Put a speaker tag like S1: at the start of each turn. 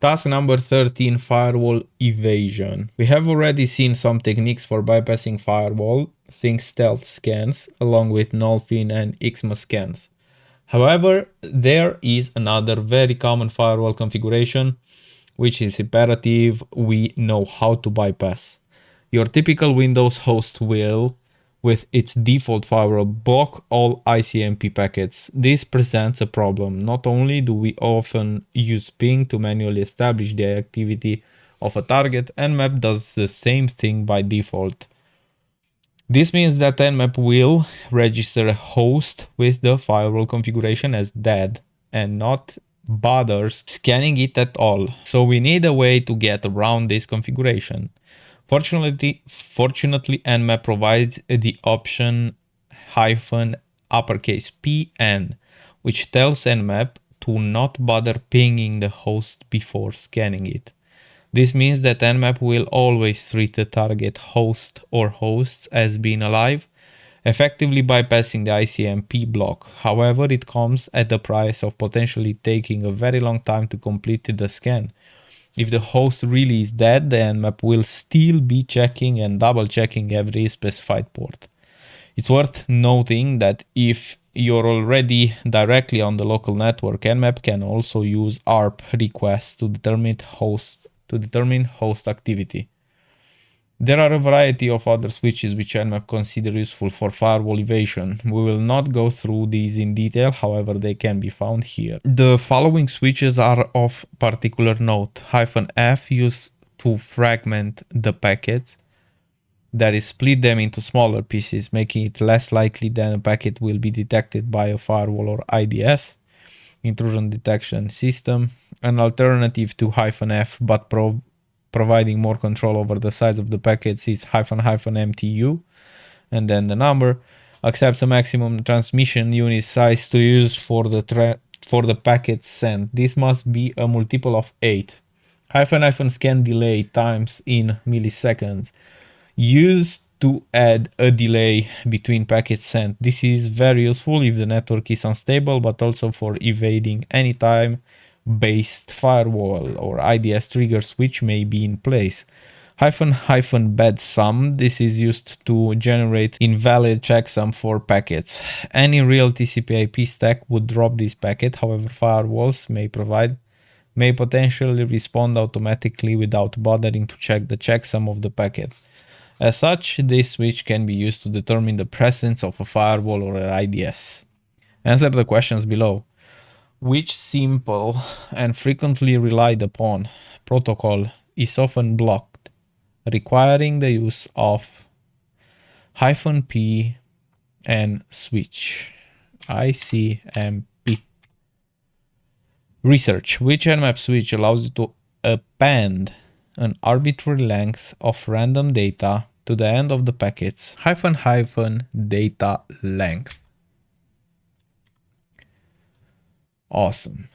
S1: Task number 13, Firewall Evasion. We have already seen some techniques for bypassing firewall, think stealth scans, along with nullfin and XMA scans. However, there is another very common firewall configuration, which is imperative we know how to bypass. Your typical Windows host will, with its default firewall, block all ICMP packets. This presents a problem. Not only do we often use ping to manually establish the activity of a target, Nmap does the same thing by default. This means that Nmap will register a host with the firewall configuration as dead and not bothers scanning it at all. So we need a way to get around this configuration. Fortunately, Nmap provides the option "-PN", which tells Nmap to not bother pinging the host before scanning it. This means that Nmap will always treat the target host or hosts as being alive, effectively bypassing the ICMP block. However, it comes at the price of potentially taking a very long time to complete the scan. If the host really is dead, the Nmap will still be checking and double checking every specified port. It's worth noting that if you're already directly on the local network, Nmap can also use ARP requests to determine host activity. There are a variety of other switches which Nmap considers useful for firewall evasion. We will not go through these in detail, however they can be found here. The following switches are of particular note. -F used to fragment the packets, that is, split them into smaller pieces, making it less likely that a packet will be detected by a firewall or IDS, intrusion detection system. An alternative to -F but providing more control over the size of the packets is -MTU, and then the number accepts a maximum transmission unit size to use for the packet sent. This must be a multiple of 8. -scan delay times in milliseconds, used to add a delay between packets sent. This is very useful if the network is unstable, but also for evading any time-based firewall or IDS triggers which may be in place. -bad sum, this is used to generate invalid checksum for packets. Any real TCP/IP stack would drop this packet, however firewalls may potentially respond automatically without bothering to check the checksum of the packet. As such, this switch can be used to determine the presence of a firewall or an IDS. Answer the questions below. Which simple and frequently relied upon protocol is often blocked, requiring the use of -P and switch? ICMP. Research. Which Nmap switch allows you to append an arbitrary length of random data to the end of the packets, -data length. Awesome.